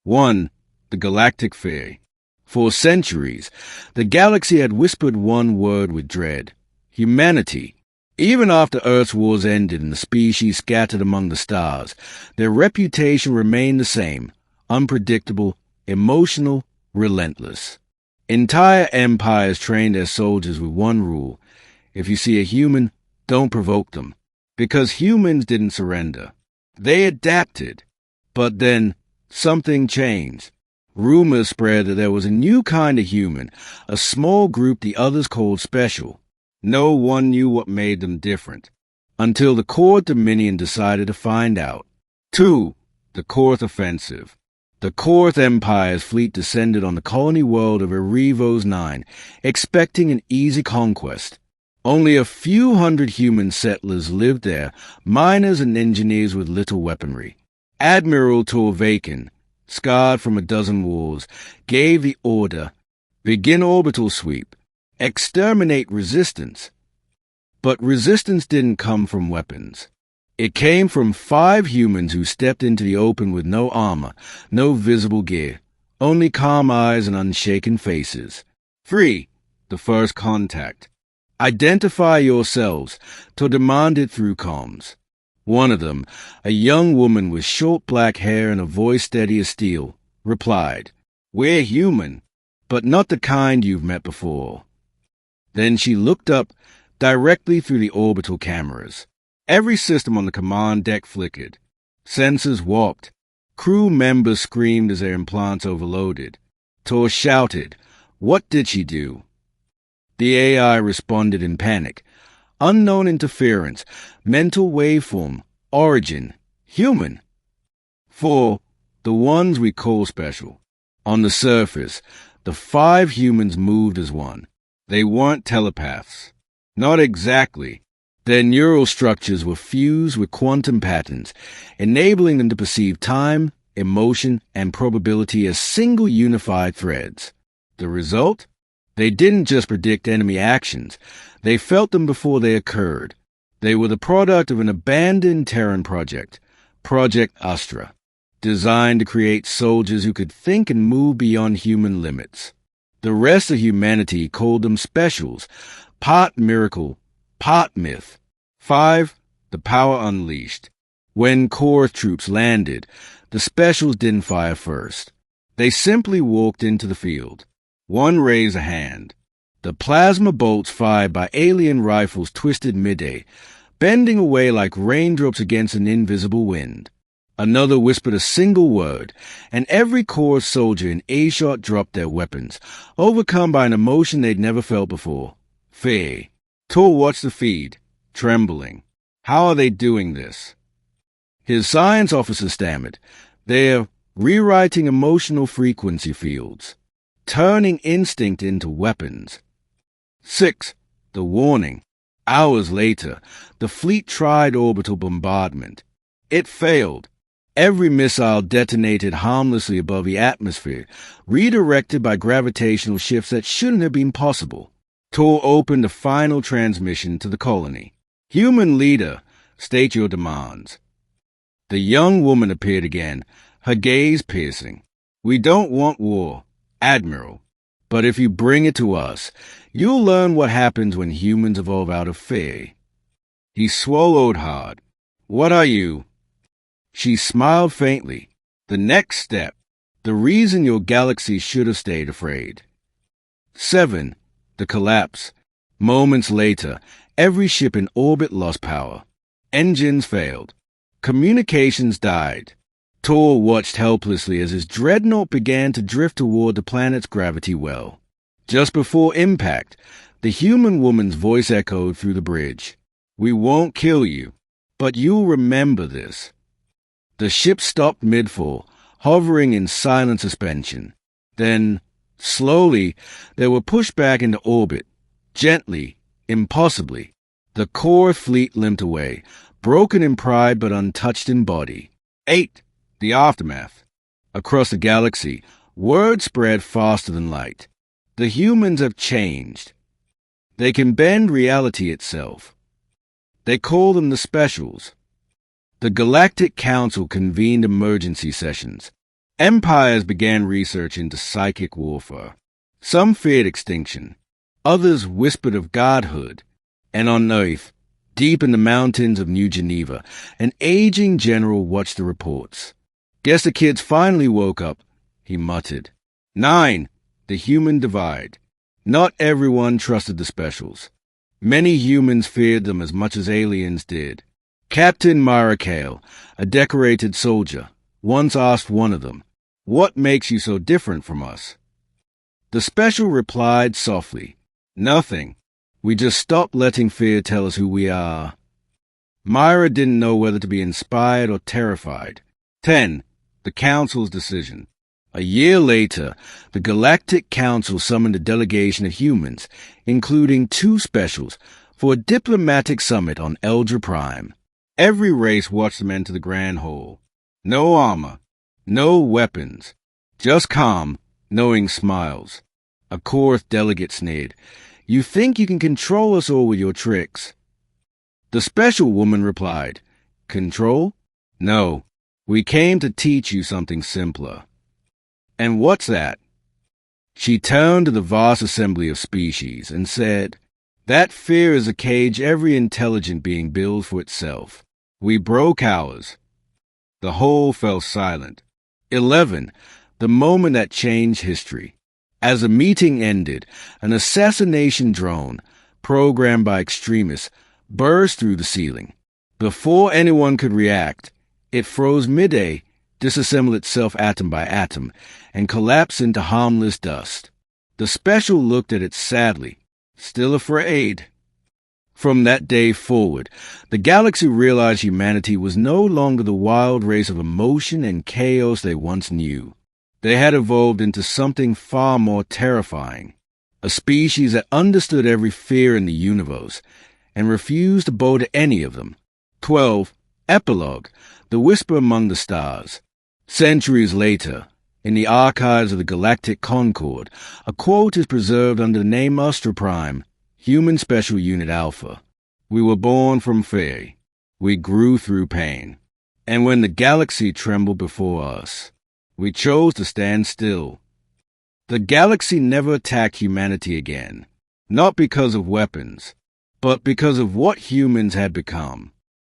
1. The galactic fear. For centuries, the galaxy had whispered one word with dread: humanity. Even after Earth's wars ended and the species scattered among the stars, their reputation remained the same: unpredictable, emotional, relentless. Entire empires trained their soldiers with one rule: if you see a human, don't provoke them. Because humans didn't surrender. They adapted. But then, something changed. Rumors spread that there was a new kind of human, a small group the others called special. No one knew what made them different, until the Korth Dominion decided to find out. 2. The Korth Offensive. The Korth Empire's fleet descended on the colony world of Erevos 9, expecting an easy conquest. Only a few hundred human settlers lived there, miners and engineers with little weaponry. Admiral Torvakin, scarred from a dozen wars, gave the order: begin orbital sweep, exterminate resistance. But resistance didn't come from weapons. It came from 5 humans who stepped into the open with no armor, no visible gear, only calm eyes and unshaken faces. 3. The first contact. Identify yourselves, to demand it through comms. One of them, a young woman with short black hair and a voice steady as steel, replied, "We're human, but not the kind you've met before." Then she looked up, directly through the orbital cameras. Every system on the command deck flickered. Sensors warped. Crew members screamed as their implants overloaded. Tor shouted. What did she do? The AI responded in panic. Unknown interference, mental waveform, origin, human. 4. The ones we call special. On the surface, the 5 humans moved as one. They weren't telepaths. Not exactly. Their neural structures were fused with quantum patterns, enabling them to perceive time, emotion, and probability as single unified threads. The result? They didn't just predict enemy actions, they felt them before they occurred. They were the product of an abandoned Terran project, Project Astra, designed to create soldiers who could think and move beyond human limits. The rest of humanity called them specials, part miracle, part myth. 5. The power unleashed. When Korth troops landed, the specials didn't fire first. They simply walked into the field. One raised a hand. The plasma bolts fired by alien rifles twisted mid-air, bending away like raindrops against an invisible wind. Another whispered a single word, and every Korth soldier in A-shot dropped their weapons, overcome by an emotion they'd never felt before: fear. Tor watched the feed, trembling. How are they doing this? His science officer stammered. They're rewriting emotional frequency fields, turning instinct into weapons. 6. The warning. Hours later, the fleet tried orbital bombardment. It failed. Every missile detonated harmlessly above the atmosphere, redirected by gravitational shifts that shouldn't have been possible. Tor opened a final transmission to the colony. Human leader, state your demands. The young woman appeared again, her gaze piercing. We don't want war, Admiral. But if you bring it to us, you'll learn what happens when humans evolve out of fear. He swallowed hard. What are you? She smiled faintly. The next step. The reason your galaxy should have stayed afraid. 7. The collapse. Moments later, every ship in orbit lost power. Engines failed. Communications died. Tor watched helplessly as his dreadnought began to drift toward the planet's gravity well. Just before impact, the human woman's voice echoed through the bridge. We won't kill you, but you'll remember this. The ship stopped mid-fall, hovering in silent suspension. Then, slowly, they were pushed back into orbit. Gently, impossibly. The Korth fleet limped away, broken in pride but untouched in body. 8. The aftermath. Across the galaxy, word spread faster than light. The humans have changed. They can bend reality itself. They call them the Specials. The Galactic Council convened emergency sessions. Empires began research into psychic warfare. Some feared extinction. Others whispered of godhood. And on Earth, deep in the mountains of New Geneva, an aging general watched the reports. Guess the kids finally woke up, he muttered. 9. The human divide. Not everyone trusted the specials. Many humans feared them as much as aliens did. Captain Maracale, a decorated soldier, once asked one of them, "What makes you so different from us?" The special replied softly, "Nothing. We just stopped letting fear tell us who we are." Myra didn't know whether to be inspired or terrified. 10. The Council's decision. A year later, the Galactic Council summoned a delegation of humans, including 2 specials, for a diplomatic summit on Eldra Prime. Every race watched them enter the Grand Hall. No armor, no weapons, just calm, knowing smiles. A Korth delegate sneered, "You think you can control us all with your tricks?" The special woman replied, "Control? No, we came to teach you something simpler." "And what's that?" She turned to the vast assembly of species and said, "That fear is a cage every intelligent being builds for itself. We broke ours." The whole fell silent. 11. The moment that changed history. As the meeting ended, an assassination drone, programmed by extremists, burst through the ceiling. Before anyone could react, it froze mid-air, disassembled itself atom by atom, and collapsed into harmless dust. The special looked at it sadly, still afraid. From that day forward, the galaxy realized humanity was no longer the wild race of emotion and chaos they once knew. They had evolved into something far more terrifying, a species that understood every fear in the universe and refused to bow to any of them. 12. Epilogue, The Whisper Among the Stars. Centuries later, in the archives of the Galactic Concord, a quote is preserved under the name Astra Prime, Human Special Unit Alpha. "We were born from fear. We grew through pain. And when the galaxy trembled before us, we chose to stand still." The galaxy never attacked humanity again, not because of weapons, but because of what humans had become.